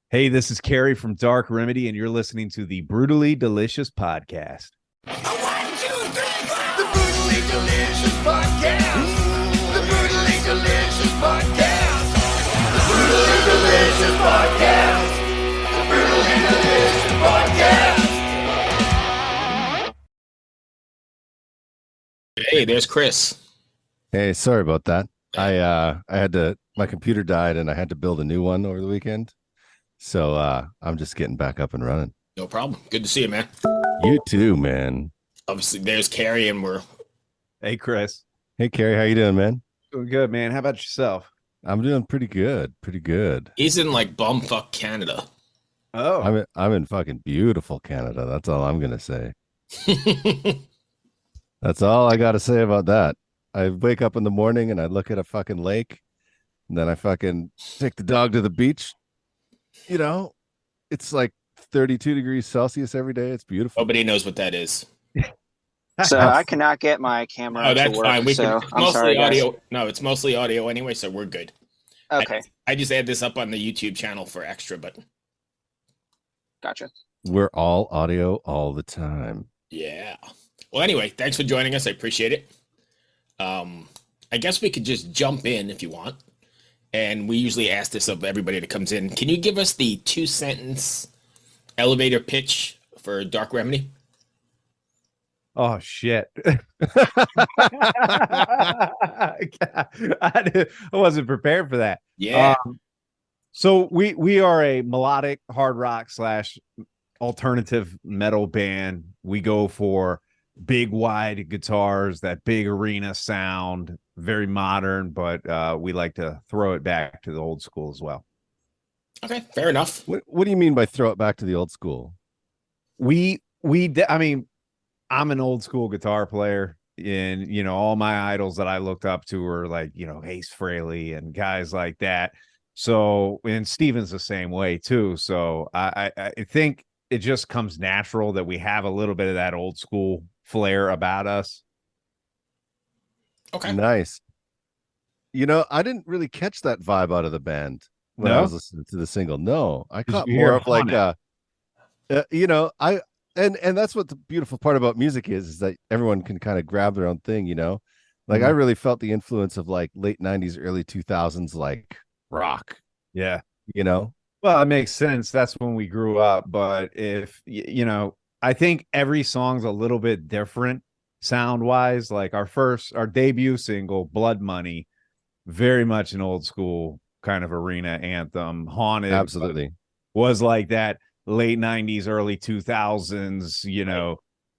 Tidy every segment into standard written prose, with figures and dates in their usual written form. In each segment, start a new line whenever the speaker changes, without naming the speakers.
Hey, this is Cary from Dark Remedy, and you're listening to the Brutally Delicious Podcast.
One, two, three, four. The Brutally Delicious Podcast. The Brutally Delicious Podcast. The Brutally Delicious Podcast. The Brutally Delicious Podcast.
Hey, there's Chris.
Hey, sorry about that. I had to, my computer died and I had to build a new one over the weekend. So I'm just getting back up and running.
No problem. Good to see you, man.
You too, man.
Obviously, there's Cary, and we're
Hey, Chris.
Hey, Cary, how you doing, man?
Doing good, man. How about yourself?
I'm doing pretty good. Pretty good.
he's in like bumfuck Canada.
Oh,
I'm in fucking beautiful Canada. That's all I'm gonna say. That's all I gotta say about that. I wake up in the morning and I look at a fucking lake, and then I fucking take the dog to the beach. You know, it's like 32 degrees Celsius every day. It's beautiful.
Nobody knows what that is.
So I cannot get my camera
Oh,
to
that's
work.
fine.
So
It's
I'm
mostly
sorry, guys.
audio. No, it's mostly audio anyway, so we're good.
Okay,
I just add this up on the YouTube channel for extra, but
gotcha.
We're all audio all the time.
yeah. Well, anyway, thanks for joining us. I appreciate it. I guess we could just jump in if you want. And we usually ask this of everybody that comes in. Can you give us the 2-sentence elevator pitch for Dark Remedy?
oh shit. I wasn't prepared for that.
Yeah.
So we are a melodic hard rock / alternative metal band. We go for big wide guitars, that big arena sound, very modern, but we like to throw it back to the old school as well.
Okay, fair enough.
What do you mean by throw it back to the old school?
I mean, I'm an old school guitar player, and all my idols that I looked up to were like Ace Frehley and guys like that. So, and Steven's the same way too. So I think it just comes natural that we have a little bit of that old school flair about us.
Okay.
Nice. I didn't really catch that vibe out of the band when I
No?
was listening to the single. No, I caught
you hear
more of like
Haunted.
and that's what the beautiful part about music is that everyone can kind of grab their own thing, Like I
Mhm.
really felt the influence of like late 90s, early 2000s like rock,
Yeah.
you know?
Well, it makes sense. That's when we grew up. But if I think every song's a little bit different sound wise. Like our debut single, Blood Money, very much an old school kind of arena anthem. Haunted
Absolutely.
was like that late 90s, early 2000s,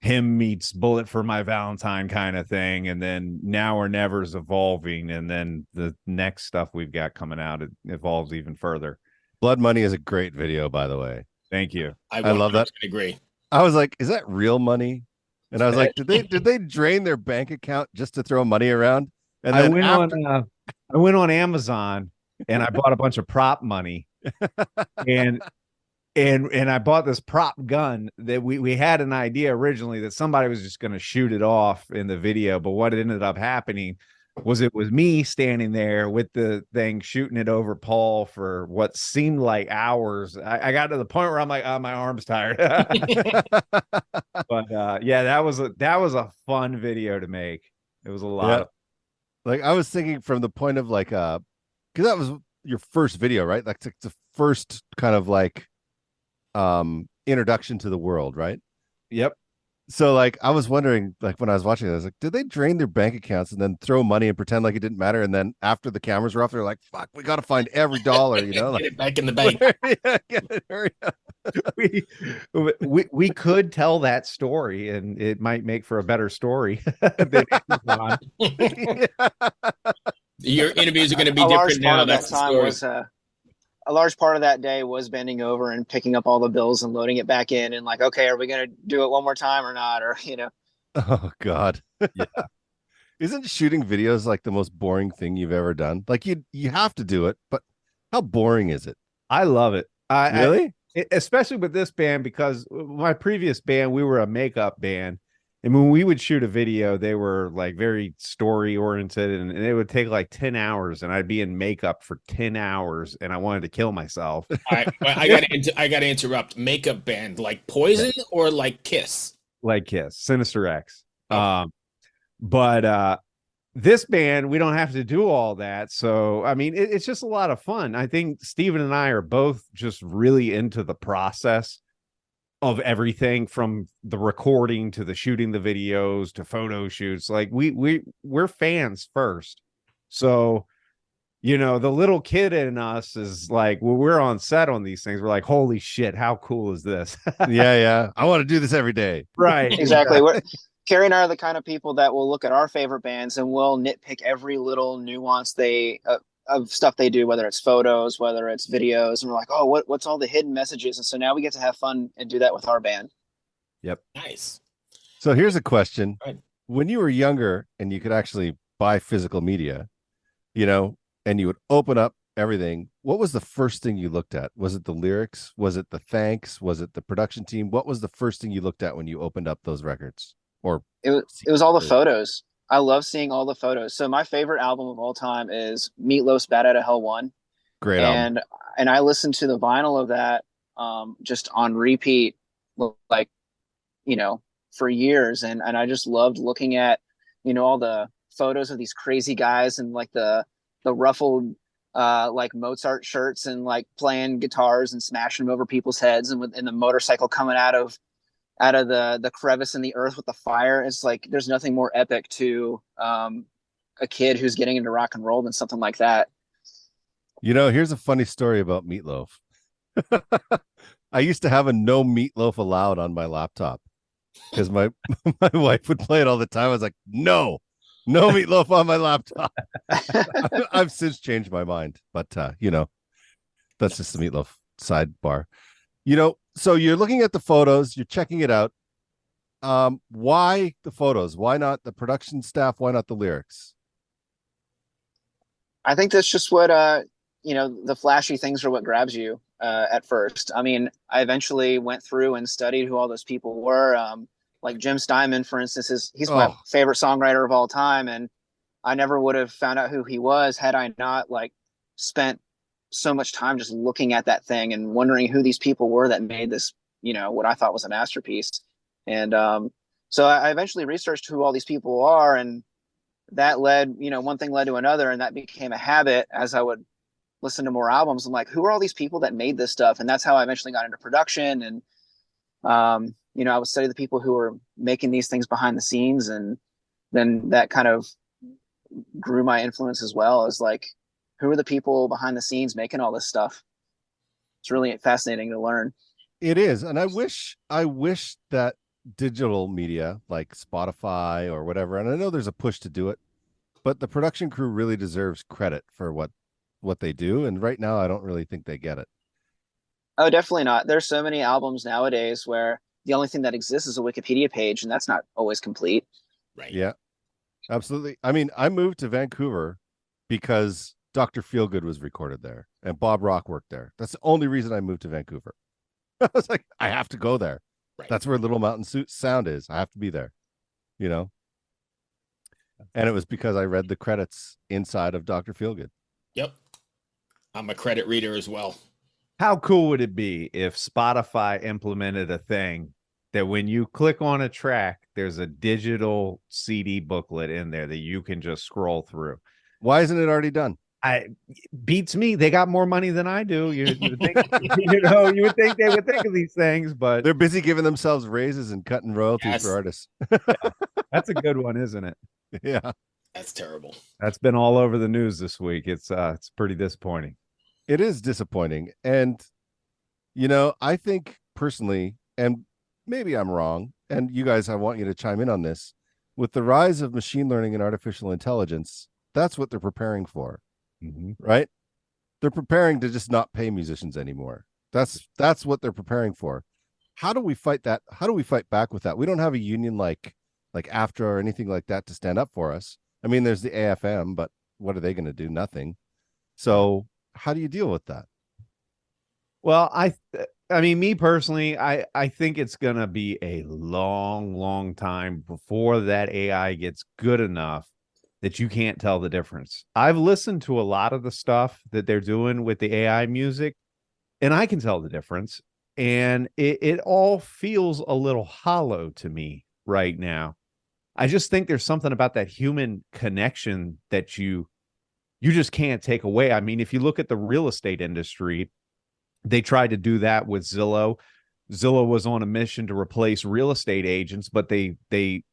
him meets Bullet for My Valentine kind of thing. And then Now or Never's evolving. And then the next stuff we've got coming out, it evolves even further.
Blood Money is a great video, by the way.
Thank you.
I
love that.
100% agree.
I was like, is that real money? And I was like, did they drain their bank account just to throw money around? And
I
then
went on Amazon and I bought a bunch of prop money, and I bought this prop gun that we had an idea originally that somebody was just going to shoot it off in the video, but what ended up happening was it was me standing there with the thing shooting it over Paul for what seemed like hours. I got to the point where I'm like, oh, my arm's tired. But yeah, that was a fun video to make. It was a lot of
like I was thinking from the point of like because that was your first video, right? Like the first kind of like introduction to the world, right?
Yep.
So like I was wondering, like when I was watching it, I was like, did they drain their bank accounts and then throw money and pretend like it didn't matter? And then after the cameras were off, they're like, fuck, we gotta find every dollar,
Get
like,
it back in the bank.
yeah, get it, hurry up.
we could tell that story and it might make for a better story than Amazon.
Your interviews are going to be
A large
different
part
now.
of that
That's the
time
story.
was a large part of that day was bending over and picking up all the bills and loading it back in, and like, okay, are we gonna do it one more time or not? Or
Oh God.
Yeah.
Isn't shooting videos like the most boring thing you've ever done? Like you have to do it, but how boring is it?
I love it.
Really?
Especially with this band, because my previous band, we were a makeup band And when we would shoot a video, they were like very story oriented, and it would take like 10 hours, and I'd be in makeup for 10 hours, and I wanted to kill myself.
All right, well, I gotta interrupt. Makeup band like Poison or like Kiss?
Like Kiss, Sinister X.
Oh.
But this band, we don't have to do all that. So, I mean, it's just a lot of fun. I think Steven and I are both just really into the process of everything from the recording to the shooting the videos to photo shoots. Like we're fans first. So, the little kid in us is like, when we're on set on these things, we're like, holy shit, how cool is this?
Yeah. I want to do this every day.
Right.
Exactly. Cary and I are the kind of people that will look at our favorite bands and will nitpick every little nuance of stuff they do, whether it's photos, whether it's videos, and we're like, oh, what's all the hidden messages? And so now we get to have fun and do that with our band.
Yep.
Nice.
So here's a question.
Right.
When you were younger and you could actually buy physical media, and you would open up everything, what was the first thing you looked at? Was it the lyrics? Was it the thanks? Was it the production team? What was the first thing you looked at when you opened up those records? Or
it was all the photos. I love seeing all the photos. So my favorite album of all time is Meatloaf's Bad Outta Hell 1.
Great album.
And I listened to the vinyl of that just on repeat, like, for years. And I just loved looking at, all the photos of these crazy guys and like the ruffled like Mozart shirts and like playing guitars and smashing them over people's heads, and the motorcycle coming out of the crevice in the earth with the fire. It's like there's nothing more epic to a kid who's getting into rock and roll than something like that.
Here's a funny story about Meatloaf. I used to have a no Meatloaf allowed on my laptop because my wife would play it all the time. I was like, no Meatloaf on my laptop. I've since changed my mind, but that's just the Meatloaf sidebar. So you're looking at the photos, you're checking it out. Why the photos? Why not the production staff? Why not the lyrics?
I think that's just what the flashy things are what grabs you at first. I mean, I eventually went through and studied who all those people were. Like Jim Steinman, for instance, he's my favorite songwriter of all time, and I never would have found out who he was had I not like spent so much time just looking at that thing and wondering who these people were that made this, what I thought was a masterpiece. And so I eventually researched who all these people are, and that led, one thing led to another, and that became a habit as I would listen to more albums. I'm like, who are all these people that made this stuff? And that's how I eventually got into production. And I would study the people who were making these things behind the scenes, and then that kind of grew my influence as well, as like, who are the people behind the scenes making all this stuff? It's really fascinating to learn.
It is. And I wish that digital media like Spotify or whatever, and I know there's a push to do it, but the production crew really deserves credit for what they do. And right now, I don't really think they get it.
Oh, definitely not. There's so many albums nowadays where the only thing that exists is a Wikipedia page, and that's not always complete.
Right.
Yeah, absolutely. I mean, I moved to Vancouver because Dr. Feelgood was recorded there and Bob Rock worked there. That's the only reason I moved to Vancouver. I was like, I have to go there.
Right.
That's where Little Mountain Sound is. I have to be there, And it was because I read the credits inside of Dr. Feelgood.
Yep. I'm a credit reader as well.
How cool would it be if Spotify implemented a thing that when you click on a track, there's a digital CD booklet in there that you can just scroll through?
Why isn't it already done?
Beats me. They got more money than I do. You would think, you would think they would think of these things, but
they're busy giving themselves raises and cutting royalties for artists.
Yeah. That's a good one, isn't it?
Yeah.
That's terrible.
That's been all over the news this week. It's pretty disappointing.
It is disappointing. And, I think personally, and maybe I'm wrong, and you guys, I want you to chime in on this, with the rise of machine learning and artificial intelligence, that's what they're preparing for, right? They're preparing to just not pay musicians anymore. That's what they're preparing for. How do we fight that? How do we fight back with that? We don't have a union like AFTRA or anything like that to stand up for us. I mean, there's the AFM, but what are they going to do? Nothing. So how do you deal with that?
Well, I mean, me personally, I think it's gonna be a long, long time before that AI gets good enough that you can't tell the difference. I've listened to a lot of the stuff that they're doing with the AI music, and I can tell the difference. And it all feels a little hollow to me right now. I just think there's something about that human connection that you just can't take away. I mean, if you look at the real estate industry, they tried to do that with Zillow. Zillow was on a mission to replace real estate agents, but they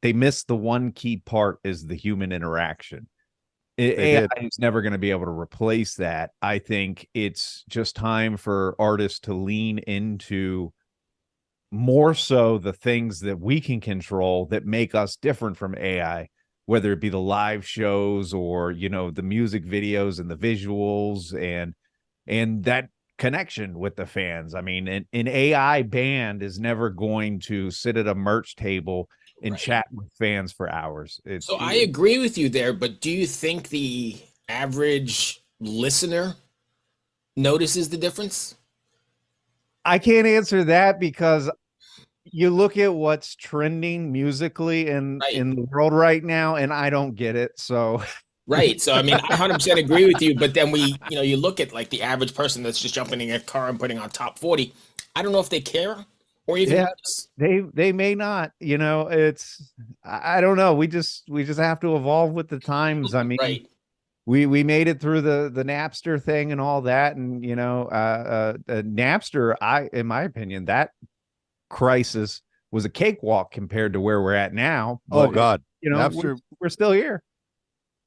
missed the one key part is the human interaction.
They
AI
did.
is never going to be able to replace that. I think it's just time for artists to lean into more so the things that we can control that make us different from AI, whether it be the live shows or, you know, the music videos and the visuals and that connection with the fans. I mean, an AI band is never going to sit at a merch table and
Right.
chat with fans for hours.
So I agree with you there, but do you think the average listener notices the difference?
I can't answer that because you look at what's trending musically in
Right.
in the world right now, and I don't get it. So
Right. So I mean, I 100% agree with you, but then you look at like the average person that's just jumping in a car and putting on top 40. I don't know if they care or even
yeah,
notice.
they may not. You know, it's I don't know. We just have to evolve with the times. I mean,
Right.
we made it through the Napster thing and all that, and you know, Napster. In my opinion, that crisis was a cakewalk compared to where we're at now.
Oh
But
God,
you know,
Napster.
we're still here.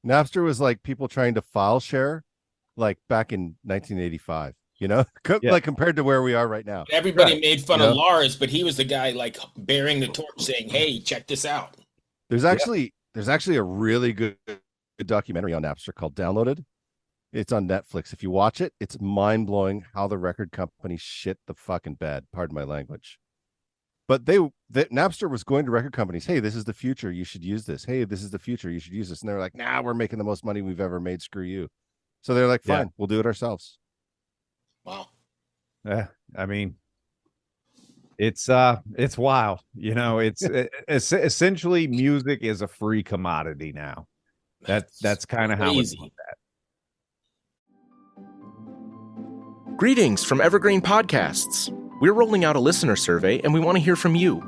Napster was like people trying to file share, like back in 1985. You know,
Yeah.
like compared to where we are right now.
Everybody
Right.
made fun
You
of
know?
Lars, but he was the guy like bearing the torch saying, "Hey, check this out."
There's actually a really good documentary on Napster called Downloaded. It's on Netflix. If you watch it, it's mind blowing how the record company shit the fucking bed. Pardon my language. But Napster was going to record companies. Hey, this is the future. You should use this. Hey, this is the future. You should use this. And they're like, nah, we're making the most money we've ever made. Screw you. So they're like, fine,
Yeah.
we'll do it ourselves.
Wow.
I mean, it's wild. You know, it's essentially music is a free commodity now. That's kind of how it's
crazy.
Greetings from Evergreen Podcasts. We're rolling out a listener survey and we want to hear from you.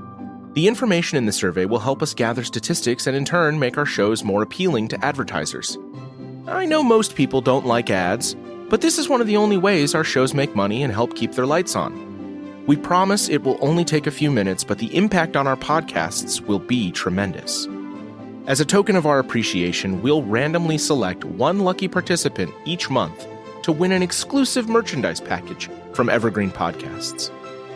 The information in the survey will help us gather statistics and in turn make our shows more appealing to advertisers. I know most people don't like ads, but this is one of the only ways our shows make money and help keep their lights on. We promise it will only take a few minutes, but the impact on our podcasts will be tremendous. As a token of our appreciation, we'll randomly select one lucky participant each month to win an exclusive merchandise package from Evergreen Podcasts.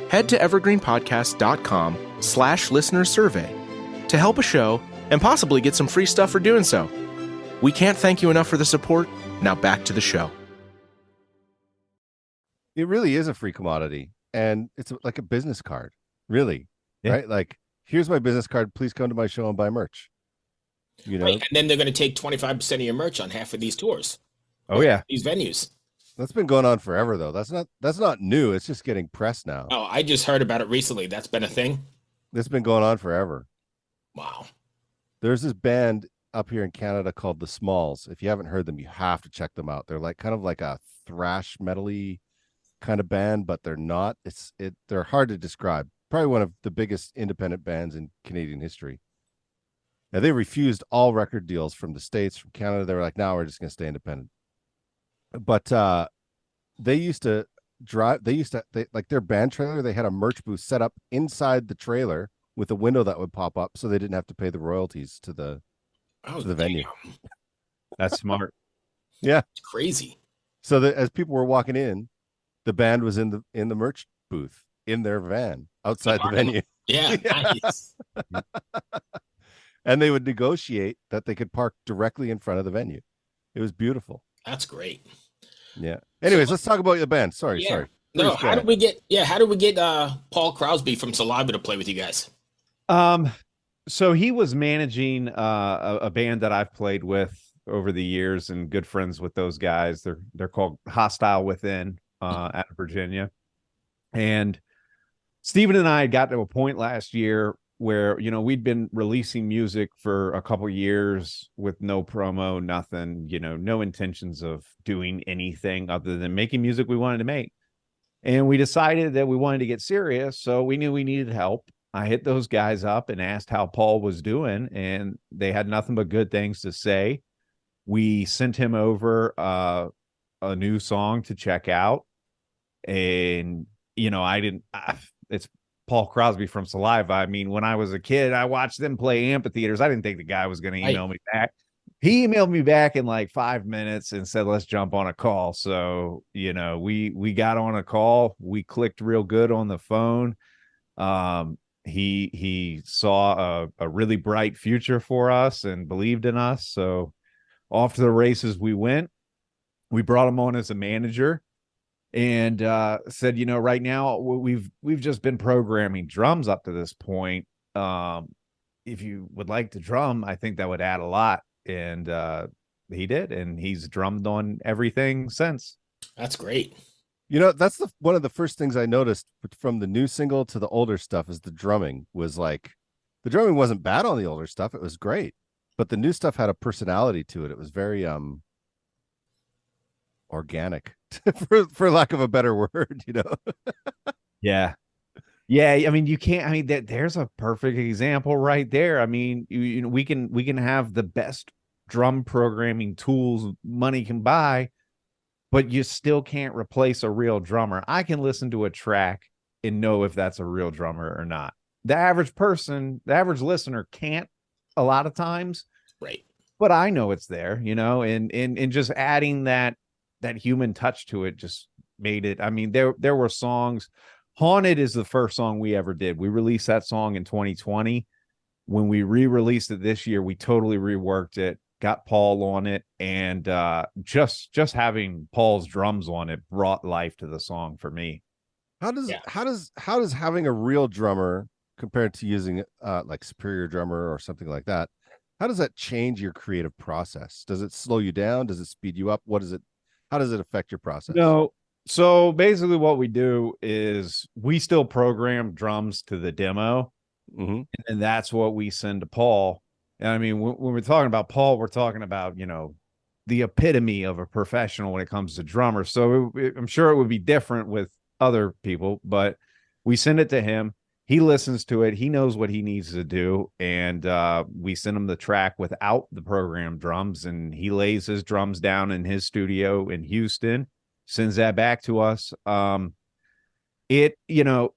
Head to evergreenpodcast.com/listener survey to help a show and possibly get some free stuff for doing so. We can't thank you enough for the support. Now back to the show.
It really is a free commodity. And it's like a business card, really.
Yeah.
Right? Like, here's my business card. Please come to my show and buy merch. You know,
Right. And then they're going to take 25% of your merch on half of these tours.
Oh yeah.
These venues.
that's been going on forever, though. That's not new. It's just getting pressed now.
Oh, I just heard about it recently. That's been a thing.
It's been going on forever.
Wow.
There's this band up here in Canada called the Smalls. If you haven't heard them, you have to check them out. They're like kind of like a thrash metal-y kind of band, but they're not. They're hard to describe. Probably one of the biggest independent bands in Canadian history. Now, they refused all record deals from the States, from Canada. They were like, no, we're just going to stay independent. But they used to like their band trailer. They had a merch booth set up inside the trailer with a window that would pop up so they didn't have to pay the royalties to the
Oh,
the venue.
damn.
That's smart.
Yeah.
It's crazy.
So that as people were walking in, the band was in the merch booth in their van outside the venue.
Yeah.
Yeah.
Nice.
And they would negotiate that they could park directly in front of the venue. It was beautiful.
That's great.
Yeah. Anyways, let's talk about the band. Sorry.
No,
Bruce, go
how
ahead.
did we get Paul Crosby from Saliva to play with you guys?
So he was managing a band that I've played with over the years and good friends with those guys. They're called Hostile Within out of Virginia. And Steven and I got to a point last year where, you know, we'd been releasing music for a couple years with no promo, nothing, you know, no intentions of doing anything other than making music we wanted to make. And we decided that we wanted to get serious. So we knew we needed help. I hit those guys up and asked how Paul was doing, and they had nothing but good things to say. We sent him over a new song to check out. And, you know, it's Paul Crosby from Saliva. I mean, when I was a kid, I watched them play amphitheaters. I didn't think the guy was going to email me back. He emailed me back in like 5 minutes and said, let's jump on a call. So, you know, we got on a call. We clicked real good on the phone. He saw a really bright future for us and believed in us. So off to the races we went. We brought him on as a manager and said, you know, right now we've just been programming drums up to this point. If you would like to drum, I think that would add a lot. And he did, and he's drummed on everything since.
That's great.
You know, that's one of the first things I noticed from the new single to the older stuff is the drumming was like, the drumming wasn't bad on the older stuff. It was great, but the new stuff had a personality to it. It was very organic, for lack of a better word, you know.
Yeah. I mean, you can't. I mean, there's a perfect example right there. I mean, you know, we can have the best drum programming tools money can buy, but you still can't replace a real drummer. I can listen to a track and know if that's a real drummer or not. The average person, the average listener can't a lot of times.
Right.
But I know it's there, you know, and just adding that human touch to it just made it. I mean, there were songs. Haunted is the first song we ever did. We released that song in 2020. When we re-released it this year, we totally reworked it, got Paul on it, and just having Paul's drums on it brought life to the song for me.
How does having a real drummer compared to using like Superior Drummer or something like that, how does that change your creative process? Does it slow you down? Does it speed you up? How does it affect your process?
No. So basically what we do is we still program drums to the demo, and that's what we send to Paul. And I mean, when we're talking about Paul, we're talking about, you know, the epitome of a professional when it comes to drummers. So I'm sure it would be different with other people, but we send it to him. He listens to it. He knows what he needs to do. And we send him the track without the program drums, and he lays his drums down in his studio in Houston, sends that back to us. You know,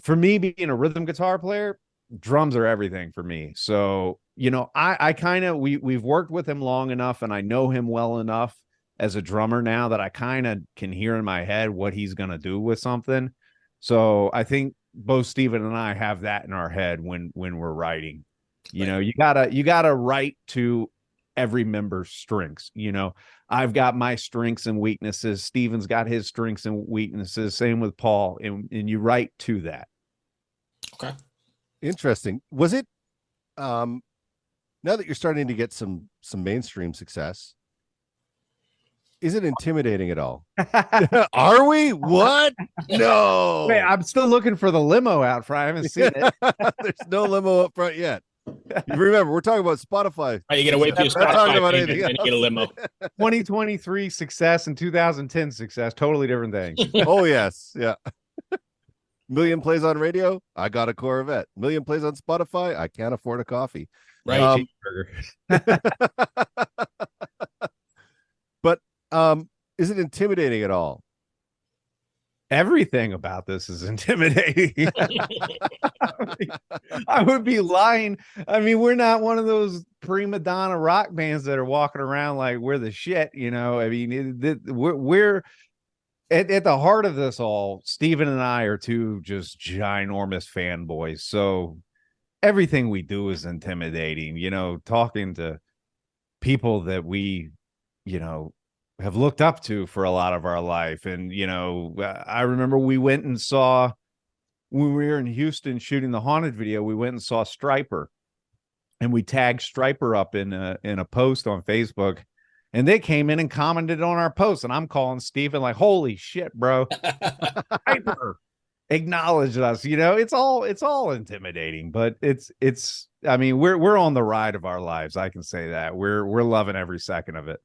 for me being a rhythm guitar player, drums are everything for me. So, you know, I kind of, we've worked with him long enough and I know him well enough as a drummer now that I kind of can hear in my head what he's going to do with something. So I think both Steven and I have that in our head when we're writing. You know, you gotta write to every member's strengths. You know, I've got my strengths and weaknesses. Steven's got his strengths and weaknesses. Same with Paul, and you write to that.
Okay.
Interesting. Was it now that you're starting to get some mainstream success, is it intimidating at all? Are we? What? No.
Wait, I'm still looking for the limo out front. I haven't seen it.
There's no limo up front yet. You remember, we're talking about Spotify.
Oh, you gotta wait for your Spotify payment, then you get a limo.
2023 success and 2010 success, totally different things.
Oh yes, yeah. Million plays on radio, I got a Corvette. Million plays on Spotify, I can't afford a coffee.
Right.
But is it intimidating at all?
Everything about this is intimidating. I would be lying. I mean, we're not one of those prima donna rock bands that are walking around like we're the shit, you know. I mean, we're at the heart of this all. Steven and I are two just ginormous fanboys. So everything we do is intimidating, you know, talking to people that we, you know, have looked up to for a lot of our life. And, you know, I remember we went and saw, when we were in Houston shooting the Haunted video, we went and saw Striper, and we tagged Striper up in a post on Facebook, and they came in and commented on our post, and I'm calling Steven like, holy shit, bro. Striper. acknowledge us. It's all intimidating, but it's I mean, we're on the ride of our lives. I can say that. We're loving every second of it.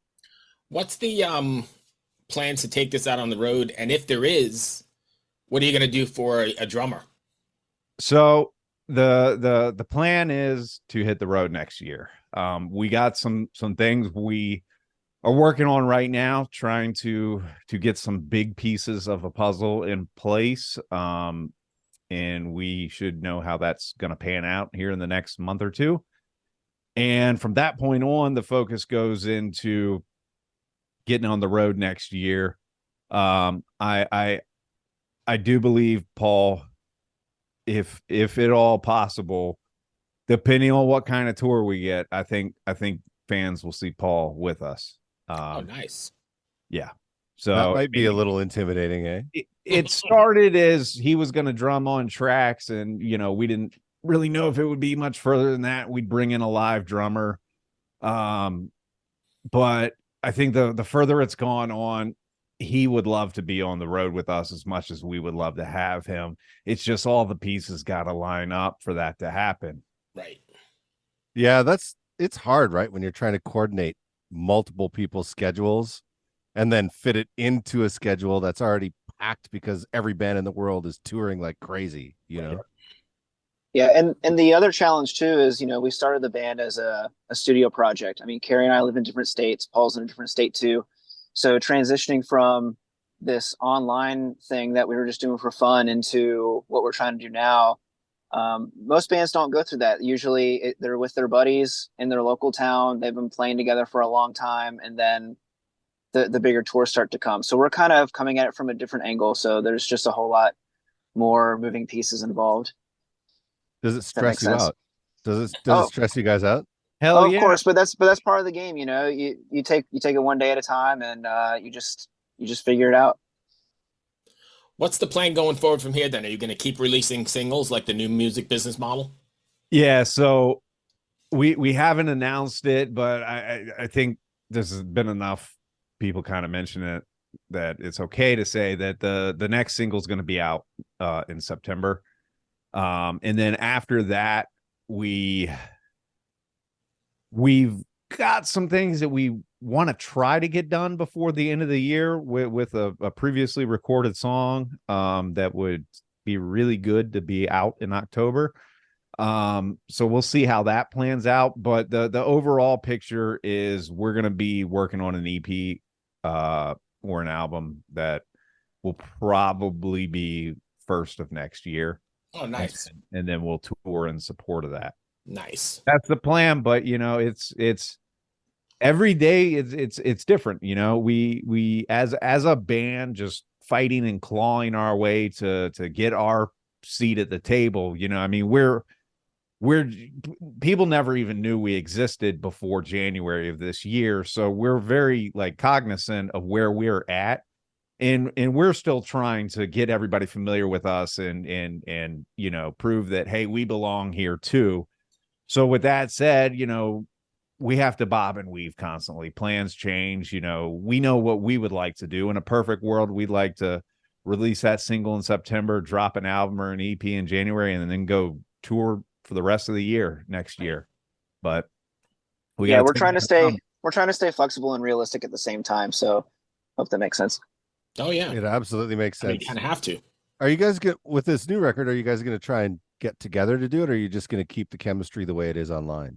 What's the plans to take this out on the road? And if there is, what are you going to do for a drummer?
So the plan is to hit the road next year. We got some things we are working on right now, trying to get some big pieces of a puzzle in place. And we should know how that's going to pan out here in the next month or two. And from that point on, the focus goes into getting on the road next year. I do believe, Paul, if at all possible, depending on what kind of tour we get, I think fans will see Paul with us.
Oh, nice.
Yeah. So
that might be a little intimidating, eh?
It started as he was going to drum on tracks, and we didn't really know if it would be much further than that. We'd bring in a live drummer. But I think the further it's gone on, he would love to be on the road with us as much as we would love to have him. It's just all the pieces got to line up for that to happen.
Right.
Yeah, it's hard, right? When you're trying to coordinate multiple people's schedules and then fit it into a schedule that's already packed because every band in the world is touring like crazy,
Yeah, and the other challenge too is, we started the band as a studio project. I mean, Cary and I live in different states. Paul's in a different state too. So transitioning from this online thing that we were just doing for fun into what we're trying to do now, most bands don't go through that. Usually they're with their buddies in their local town. They've been playing together for a long time, and then the bigger tours start to come. So we're kind of coming at it from a different angle. So there's just a whole lot more moving pieces involved.
Does it stress you out? Does it stress you guys out?
Hell
of
yeah.
course, but that's part of the game. You take it one day at a time, and you just figure it out.
What's the plan going forward from here then? Are you going to keep releasing singles like the new music business model?
Yeah, so we haven't announced it, but I think this has been enough people kind of mention it that it's okay to say that the next single is going to be out in September. And then after that, we've got some things that we want to try to get done before the end of the year with a previously recorded song that would be really good to be out in October. So we'll see how that plans out. But the overall picture is we're going to be working on an EP or an album that will probably be first of next year.
Oh, nice.
And then we'll tour in support of that.
Nice.
That's the plan, but it's every day it's different. We as a band just fighting and clawing our way to get our seat at the table. I mean, we're people never even knew we existed before January of this year, so we're very cognizant of where we're at. And we're still trying to get everybody familiar with us and prove that, hey, we belong here too. So with that said, we have to bob and weave constantly. Plans change. We know what we would like to do. In a perfect world, we'd like to release that single in September, drop an album or an EP in January, and then go tour for the rest of the year next year. But
we're trying to stay flexible and realistic at the same time. So hope that makes sense.
Oh yeah,
it absolutely makes sense.
I mean, you kind of have to.
Are you guys with this new record? Are you guys going to try and get together to do it, or are you just going to keep the chemistry the way it is online?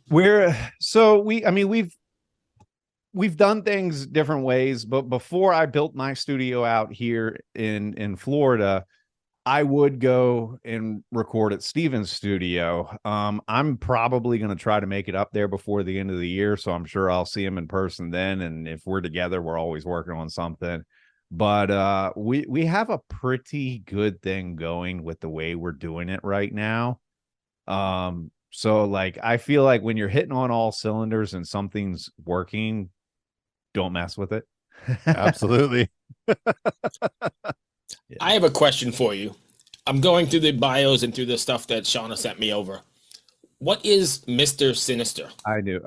We've done things different ways, but before I built my studio out here in Florida, I would go and record at Steven's studio. I'm probably going to try to make it up there before the end of the year, so I'm sure I'll see him in person then. And if we're together, we're always working on something. But we have a pretty good thing going with the way we're doing it right now. So I feel like when you're hitting on all cylinders and something's working, don't mess with it.
Absolutely.
I have a question for you. I'm going through the bios and through the stuff that Shauna sent me over. What is Mr. Sinister?
I knew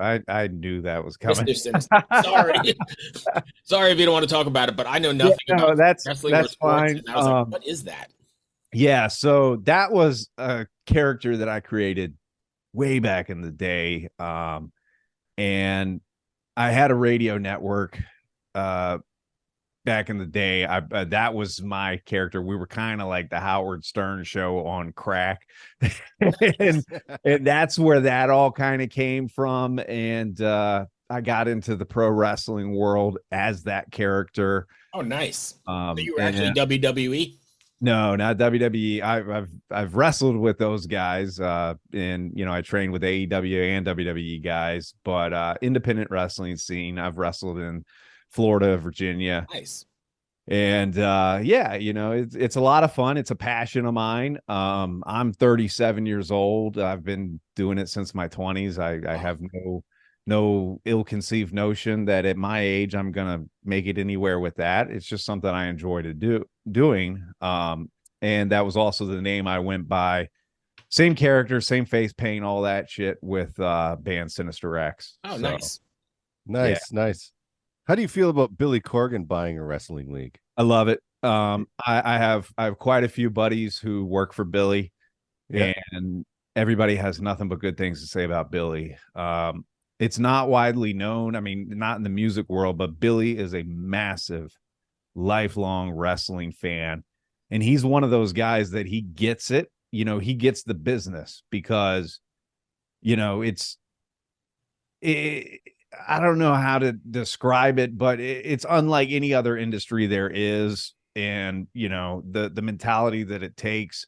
that was coming.
Mr. Sinister. Sorry. Sorry if you don't want to talk about it, but I know nothing about wrestling or sports.
Fine.
And I was like, what is that?
Yeah, so that was a character that I created way back in the day. And I had a radio network back in the day. That was my character. We were kind of like the Howard Stern show on crack. and, and that's where that all kind of came from. And I got into the pro wrestling world as that character.
Oh, nice. So you were
And
actually WWE?
no, not WWE. I've wrestled with those guys, and I trained with AEW and WWE guys. But independent wrestling scene, I've wrestled in Florida, Virginia,
Nice.
and yeah, it's a lot of fun. It's a passion of mine. I'm 37 years old. I've been doing it since my 20s. I have no ill-conceived notion that at my age I'm gonna make it anywhere with that. It's just something I enjoy to doing. And that was also the name I went by. Same character, same face paint, all that shit with band Sinister X.
Oh,
So,
nice.
How do you feel about Billy Corgan buying a wrestling league?
I love it. I have quite a few buddies who work for Billy, and everybody has nothing but good things to say about Billy. It's not widely known. I mean, not in the music world, but Billy is a massive, lifelong wrestling fan. And he's one of those guys that he gets it. He gets the business because, I don't know how to describe it, but it's unlike any other industry there is. And, the mentality that it takes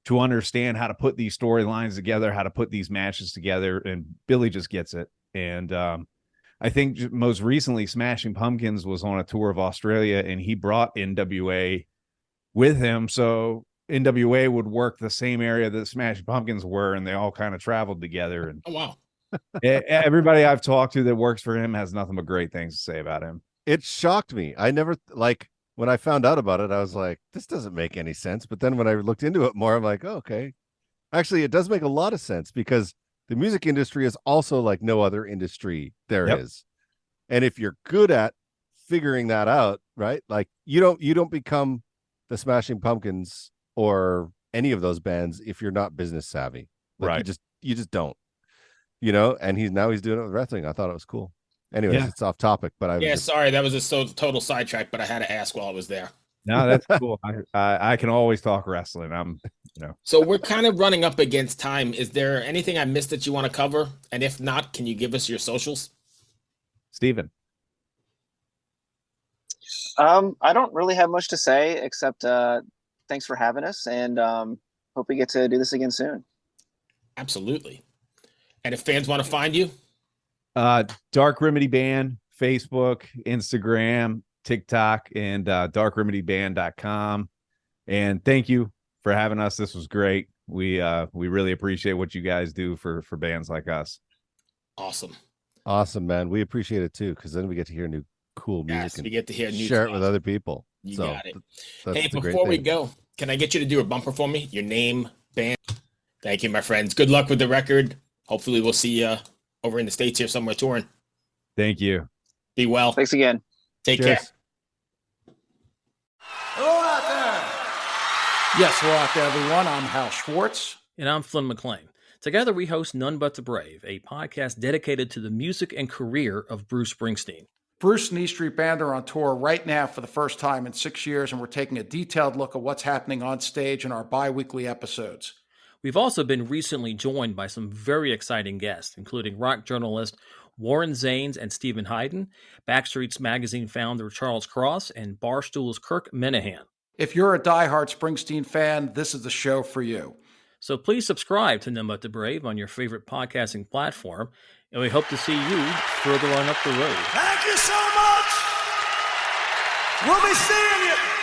to understand how to put these storylines together, how to put these matches together. And Billy just gets it. And I think most recently Smashing Pumpkins was on a tour of Australia, and he brought NWA with him. So NWA would work the same area that Smashing Pumpkins were, and they all kind of traveled together. And
Oh, wow.
everybody I've talked to that works for him has nothing but great things to say about him.
It shocked me. I never when I found out about it, I was like, this doesn't make any sense. But then when I looked into it more, I'm like, oh, okay. Actually, it does make a lot of sense because the music industry is also like no other industry there is. And if you're good at figuring that out, right? Like you don't become the Smashing Pumpkins or any of those bands if you're not business savvy. Like
Right.
You just don't. And he's doing it with wrestling. I thought it was cool. Anyways, it's off topic, but
Sorry, that was a total sidetrack, but I had to ask while I was there.
No, that's cool. I can always talk wrestling.
So we're kind of running up against time. Is there anything I missed that you want to cover? And if not, can you give us your socials?
Steven.
I don't really have much to say except thanks for having us, and hope we get to do this again soon.
Absolutely. And if fans want to find you?
Dark Remedy Band, Facebook, Instagram, TikTok, and darkremedyband.com. And thank you for having us. This was great. We really appreciate what you guys do for bands like us.
Awesome,
man. We appreciate it too, because then we get to hear new cool music.
Yes, we get to hear new
share
stuff.
it with other people.
You
so
got it.
Hey,
before we go, can I get you to do a bumper for me? Your name, band. Thank you, my friends. Good luck with the record. Hopefully we'll see you over in the States here somewhere touring.
Thank you.
Be well.
Thanks again.
Take
Cheers.
care.
Hello out there.
Yes, hello out there, everyone. I'm Hal Schwartz.
And I'm Flynn McLean. Together we host None But the Brave, a podcast dedicated to the music and career of Bruce Springsteen.
Bruce and E Street Band are on tour right now for the first time in 6 years, and we're taking a detailed look at what's happening on stage in our bi-weekly episodes.
We've also been recently joined by some very exciting guests, including rock journalist Warren Zanes and Stephen Hayden, Backstreet's Magazine founder Charles Cross, and Barstool's Kirk Minahan.
If you're a diehard Springsteen fan, this is the show for you.
So please subscribe to None But the Brave on your favorite podcasting platform, and we hope to see you further on up the road.
Thank you so much. We'll be seeing you.